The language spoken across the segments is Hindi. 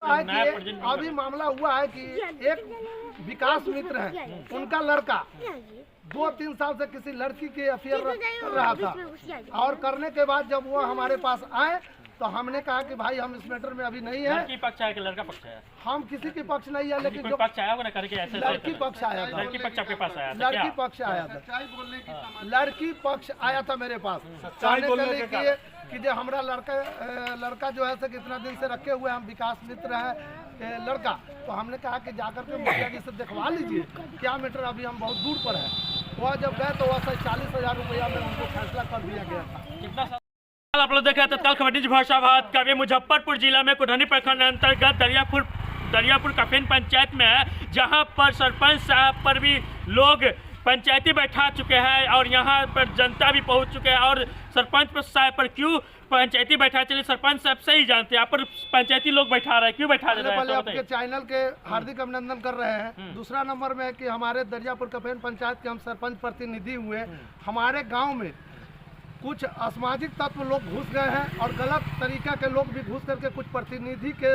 अभी मामला हुआ है कि एक विकास मित्र है, उनका लड़का 2-3 साल से किसी लड़की के अफेयर कर रहा था, और करने के बाद जब वो हमारे पास आए तो हमने कहा कि भाई हम इस मैटर में अभी नहीं है। लड़की पक्ष आया कि लड़का पक्ष आया? हम किसी के पक्ष नहीं है, लेकिन जो पक्ष आया होगा ना करके ऐसे लड़की पक्ष आया था। लड़की पक्ष आपके पास आया था? लड़की पक्ष आया था। लड़की पक्ष आया था मेरे पास कहने के लिए कि जो हमारा लड़का जो है से कितना दिन से रखे हुए, हम विकास मित्र है लड़का, तो हमने कहा कि जाकर के मुखिया जी से दिखवा लीजिए क्या मैटर, अभी हम बहुत दूर पर है। वह जब गए तो वह 40,000 रुपया में उनको फैसला कर दिया गया था। कितना आप लोग देख रहे हैं तत्काल खबर न्यूज भाषावाद का। मुजफ्फरपुर जिला में कुढ़नी प्रखंड अंतर्गत दरियापुर कफेन पंचायत में है, जहां पर सरपंच साहब पर भी लोग पंचायती बैठा चुके हैं और यहां पर जनता भी पहुंच चुके हैं। और सरपंच साहब पर क्यों पंचायती बैठा, चलिए सरपंच साहब से ही जानते हैं, आप पर पंचायती लोग बैठा रहे हैं, क्यों बैठा रहे हैं? पहले आपके चैनल के हार्दिक अभिनंदन कर रहे हैं। दूसरा नंबर में है कि हमारे दरियापुर कफेन पंचायत के हम सरपंच प्रतिनिधि हुए, हमारे गाँव में कुछ असामाजिक तत्व लोग घुस गए हैं और गलत तरीका के लोग भी घुस करके कुछ प्रतिनिधि के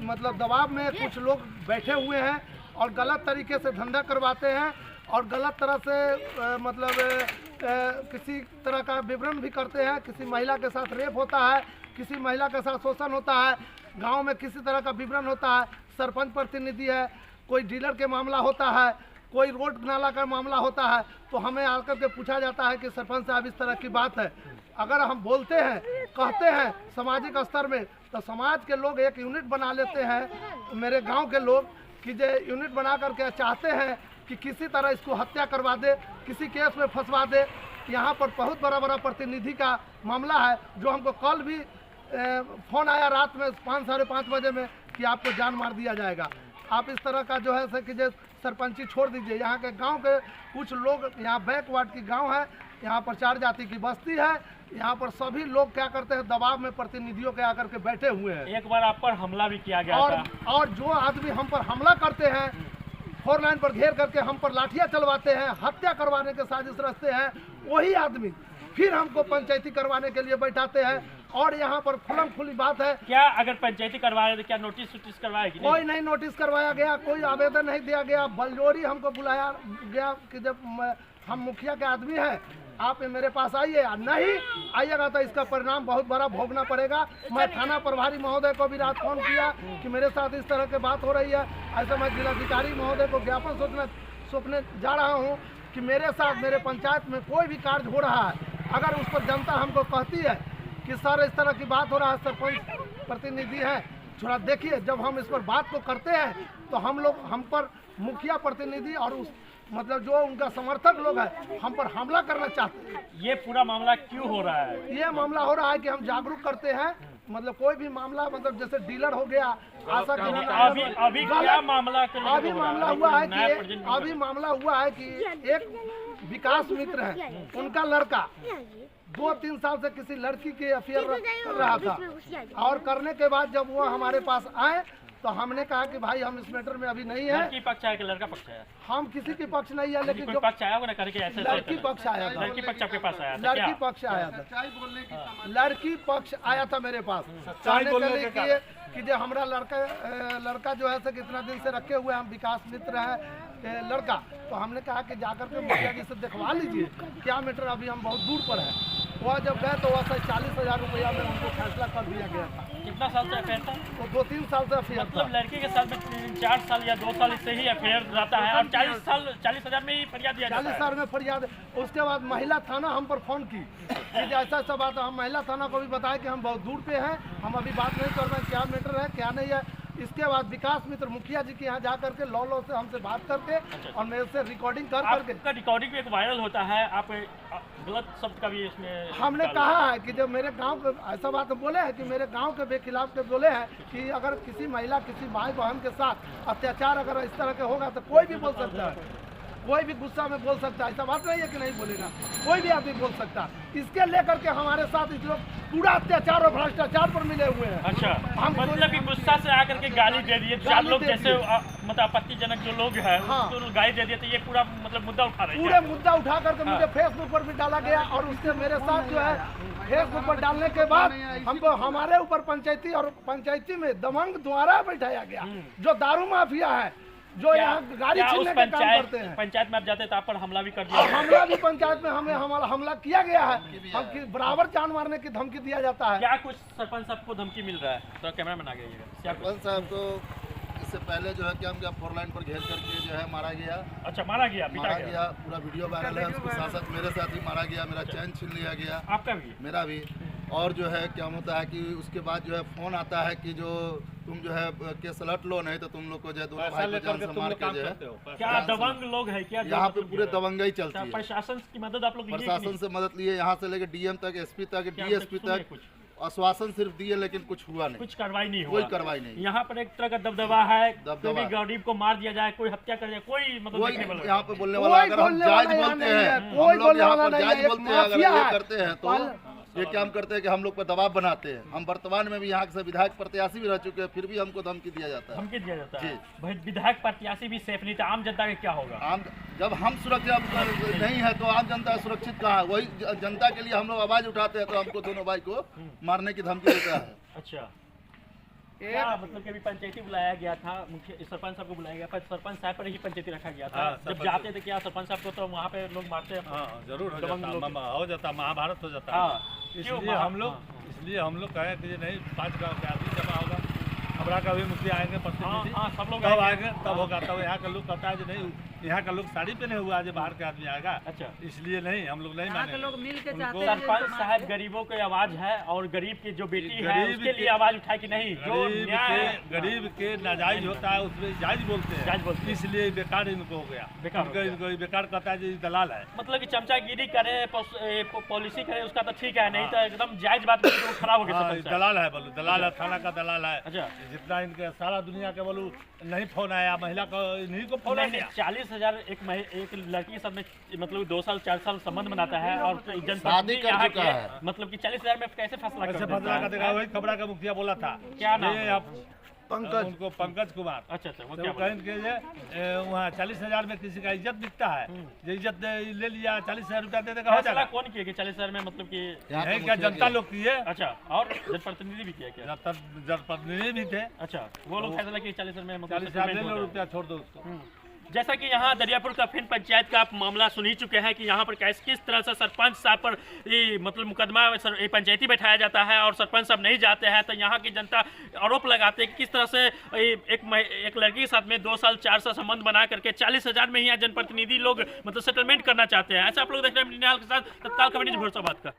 मतलब दबाव में कुछ लोग बैठे हुए हैं और गलत तरीके से धंधा करवाते हैं और गलत तरह से किसी तरह का विवरण भी करते हैं। किसी महिला के साथ रेप होता है, किसी महिला के साथ शोषण होता है, गांव में किसी तरह का विवरण होता है, सरपंच प्रतिनिधि है, कोई डीलर के मामला होता है, कोई रोड नाला का मामला होता है, तो हमें आकर के पूछा जाता है कि सरपंच साहब इस तरह की बात है। अगर हम बोलते हैं, कहते हैं सामाजिक स्तर में, तो समाज के लोग एक यूनिट बना लेते हैं, मेरे गांव के लोग कि जो यूनिट बना करके चाहते हैं कि किसी तरह इसको हत्या करवा दे, किसी केस में फंसवा दे। यहाँ पर बहुत बड़ा प्रतिनिधि का मामला है, जो हमको कल भी फ़ोन आया रात में 5-5:30 बजे में कि आपको जान मार दिया जाएगा। आप इस तरह का जो है कि जो सरपंची छोड़ दीजिए। यहाँ के गांव के कुछ लोग, यहाँ बैकवर्ड की गांव है, यहाँ पर 4 जाति की बस्ती है, यहाँ पर सभी लोग क्या करते हैं, दबाव में प्रतिनिधियों के आकर के बैठे हुए हैं। एक बार आप पर हमला भी किया गया था। और जो आदमी हम पर हमला करते हैं, 4 लाइन पर घेर करके हम पर लाठियाँ चलवाते हैं, हत्या करवाने के साजिश रचते हैं, वही आदमी फिर हमको पंचायती करवाने के लिए बैठाते हैं। और यहाँ पर खुलम खुली बात है, क्या अगर पंचायती करवाए तो क्या नोटिस करवाया? कोई नहीं नोटिस करवाया गया, कोई आवेदन नहीं दिया गया। बलजोरी हमको बुलाया गया कि जब हम मुखिया के आदमी हैं, आप मेरे पास आइए, नहीं आइएगा तो इसका परिणाम बहुत बड़ा भोगना पड़ेगा। मैं थाना प्रभारी महोदय को भी रात फोन किया कि मेरे साथ इस तरह की बात हो रही है। ऐसा मैं जिलाधिकारी महोदय को ज्ञापन सौंपने जा रहा हूँ कि मेरे साथ मेरे पंचायत में कोई भी कार्य हो रहा है, अगर उस पर जनता हमको कहती है कि सर इस तरह की बात हो रहा है, सरपंच प्रतिनिधि है, थोड़ा देखिए। जब हम इस पर बात को करते हैं तो हम पर मुखिया प्रतिनिधि और उस मतलब जो उनका समर्थक लोग हैं, हम पर हमला करना चाहते हैं। ये पूरा मामला क्यों हो रहा है? ये मामला हो रहा है कि हम जागरूक करते हैं, मतलब कोई भी मामला, मतलब जैसे डीलर हो गया, आशा अभी क्या मामला? अभी मामला हुआ है कि एक विकास मित्र है, उनका लड़का 2-3 साल से किसी लड़की के अफेयर कर रहा था, और करने के बाद जब वो हमारे पास आए तो हमने कहा कि भाई हम इस मैटर में अभी नहीं है। लड़की पक्ष आया कि लड़का पक्ष आया? हम किसी के पक्ष नहीं है, लेकिन जो पक्ष आया होगा ना करके ऐसे लड़की पक्ष आया था। लड़की पक्ष आपके पास आया था? लड़की पक्ष आया था। लड़की पक्ष आया था मेरे पास कहने के लिए कि जो हमारा लड़का जो है से कितना दिन से रखे हुए, हम विकास मित्र है लड़का, तो हमने कहा कि जाकर के मुखिया जी से दिखवा लीजिए क्या मैटर, अभी हम बहुत दूर पर है। वह जब गए तो वह 40,000 रुपया में उनको फैसला कर दिया गया था। कितना साल से अफेयर था? तो 2-3 साल से अफेयर था। मतलब लड़की के साथ में 3-4 साल या 2 साल इससे ही अफेयर रहता है और 40,000 में ही फरियाद दिया जाता है। 40,000 में फरियाद। उसके बाद महिला थाना हम पर फोन की कि ऐसा बात है। हम महिला थाना को भी बताया कि हम बहुत दूर पे हैं, हम अभी बात नहीं कर रहे हैं, क्या मैटर है क्या नहीं है। इसके बाद विकास मित्र मुखिया जी के यहाँ जा करके लॉ से हमसे बात करके और मेरे से रिकॉर्डिंग करके रिकॉर्डिंग भी एक वायरल होता है, आप गलत शब्द का भी इसमें हमने कहा है कि जब मेरे गांव के ऐसा बात बोले हैं कि मेरे गांव के खिलाफ के बोले हैं कि अगर किसी महिला किसी भाई बहन के साथ अत्याचार अगर इस तरह के होगा तो कोई भी बोल सकता है, कोई भी गुस्सा में बोल सकता है। ऐसा बात नहीं है कि नहीं बोलेगा, कोई भी आदमी बोल सकता है। इसके लेकर के हमारे साथ इस लोग पूरा अत्याचार और भ्रष्टाचार पर मिले हुए हैं। अच्छा, हम मतलब कि गुस्सा से आकर के गाली दे दिए 4 लोग, जैसे मतलब आपत्तिजनक जो लोग हैं तो गाली दे दिए, तो ये पूरा मतलब मुद्दा उठा रहे हैं। पूरे मुद्दा उठा करके मुझे फेसबुक पर भी डाला गया और उससे मेरे साथ जो है फेसबुक पर डालने के बाद हमको हमारे ऊपर पंचायती में दबंग द्वारा बैठाया गया, जो दारू माफिया है, जो यहाँ गाड़ी क्या उस छीनने का काम करते हैं। पंचायत में आप जाते तो आप पर हमला भी कर दिया और हमला भी पंचायत में हमें हमला किया गया है, हम बराबर जान मारने की धमकी दिया जाता है। क्या कुछ सरपंच साहब को धमकी मिल रहा है? तो कैमरा मैन आ गया सरपंच साहब को इससे पहले जो है क्या हम क्या 4 लाइन पर घेर करके जो है मारा गया। अच्छा, मारा गया, मारा गया, पूरा वीडियो वायरल है। उसके साथ साथ मेरे साथ ही मारा गया, मेरा चैन छीन लिया गया, आपका भी, मेरा भी। और जो है क्या होता है कि उसके बाद जो है फोन आता है कि जो तुम जो है केस लट लो, नहीं तो तुम लोग को जो है दोनों भाई को जान से मार के जो है। क्या दबंग लोग है क्या? यहाँ पे पूरे दबंगई चलती है। प्रशासन की मदद आप लोग लिए कि प्रशासन नहीं? से मदद लिए, यहाँ से लेके डीएम तक, एसपी तक, क्या डीएसपी सुने तक कुछ? आश्वासन सिर्फ दिए, लेकिन कुछ हुआ नहीं, कुछ कार्रवाई नहीं हुआ। कोई कार्रवाई नहीं। यहाँ पर एक तरह का दबदबा है, दबदबा। कोई भी गरीब को मार दिया जाए, कोई हत्या कर जाए, कोई मतलब कोई देखने वाला यहाँ पे बोलने वाला, अगर हम जायज बोलते हैं, हम लोग यहाँ पर जायज बोलते हैं, अगर ये करते हैं तो ये क्या हम करते हैं कि हम लोग पर दबाव बनाते हैं। हम वर्तमान में भी यहाँ से विधायक प्रत्याशी भी रह चुके हैं, फिर भी हमको धमकी दिया जाता है। धमकी दिया जाता है जी। भाई, विधायक प्रत्याशी भी सेफ नहीं था, आम जनता का क्या होगा? आम जब हम सुरक्षित नहीं है तो आम जनता सुरक्षित कहाँ है? वही जनता के लिए हम लोग आवाज उठाते हैं तो हमको दोनों भाई को मारने की धमकी देता है। अच्छा, क्या मतलब कि अभी पंचायती बुलाया गया था, मुख्य सरपंच साहब को बुलाया गया, पर सरपंच साहब पर ही पंचायती रखा गया था। जब जाते थे क्या सरपंच साहब को तो वहाँ पे लोग मारते हैं? जरूर हो दबंग लोग। जाता, हो जाता, महाभारत हो जाता हाँ, है। क्यों इसलिए हम लोग कहें कि ये नहीं, 5 गाँव के आदमी जमा होगा, हमरा का भी मुखिया आएंगे, प्रतिनिधि सब लोग तब आएंगे, तब होगा। तब यहाँ का लोग कहता है कि नहीं, यहाँ का लोग साड़ी पहने हुआ आज बाहर के आदमी आएगा। अच्छा, इसलिए नहीं, हम लोग नहीं माने। लोग मिल के उनको- चाहते हैं सरपंच साहब गरीबों की आवाज है और गरीब की जो बेटी है गरीब उसके लिए के- आवाज उठाए कि नहीं, जो न्याय है गरीब के नाजायज होता है उसमें जायज बोलते हैं, जायज बोलते हैं। इसलिए बेकार इनको हो गया। बेकार हो गया। इनको बेकार कहता है जी दलाल है। मतलब कि चमचागिरी करे, पॉलिसी करे, उसका तो ठीक है, नहीं तो एकदम जायज बात करके वो खराब हो गया हाँ, सरपंच साहब। दलाल है बोलू, दलाल है, थाना का दलाल है। अच्छा, जितना इनके सारा दुनिया के बोलू नहीं फोन आया, महिला को इन्हीं को फोन नहीं, आया। 40,000 एक लड़की के साथ में मतलब 2 साल 4 साल संबंध बनाता है और शादी कर यहाँ चुका के है। मतलब कि 40,000 में कैसे फैसला ऐसे कर फैसला देता का है? देखा, वही खबरा का मुखिया बोला था। क्या नाम ये है? आप पंकज, उनको पंकज कुमार। अच्छा, वो तो क्या वो कहें कि वहाँ 40,000 में किसी का इज्जत बिकता है, जो इज्जत ले लिया 40,000 रुपया दे देगा, हो फैसला जाएगा। कौन किया कि 40,000 में मतलब कि? नहीं क्या जनता लोग किए, अच्छा, और जनप्रतिनिधि भी किया क्या? जनप्रतिनिधि भी थे। अच्छा, वो लोग फैसला किए 40,000 में मतलब 40,000 ले settlement लो, हो जाए। रुपया छोड़ दो उसको। जैसा कि यहाँ दरियापुर कफिन पंचायत का आप मामला सुन ही चुके हैं कि यहाँ पर किस तरह से सरपंच साहब पर ये मतलब मुकदमा पंचायती बैठाया जाता है और सरपंच साहब नहीं जाते हैं, तो यहाँ की जनता आरोप लगाते हैं कि किस तरह से एक लड़की के साथ में 2 साल 4 साल संबंध बना करके 40,000 में ही यहाँ जनप्रतिनिधि लोग मतलब सेटलमेंट करना चाहते हैं। ऐसा आप लोग देख रहे हैं के साथ तत्काल खबर न्यूज़ भरोसाबाद का।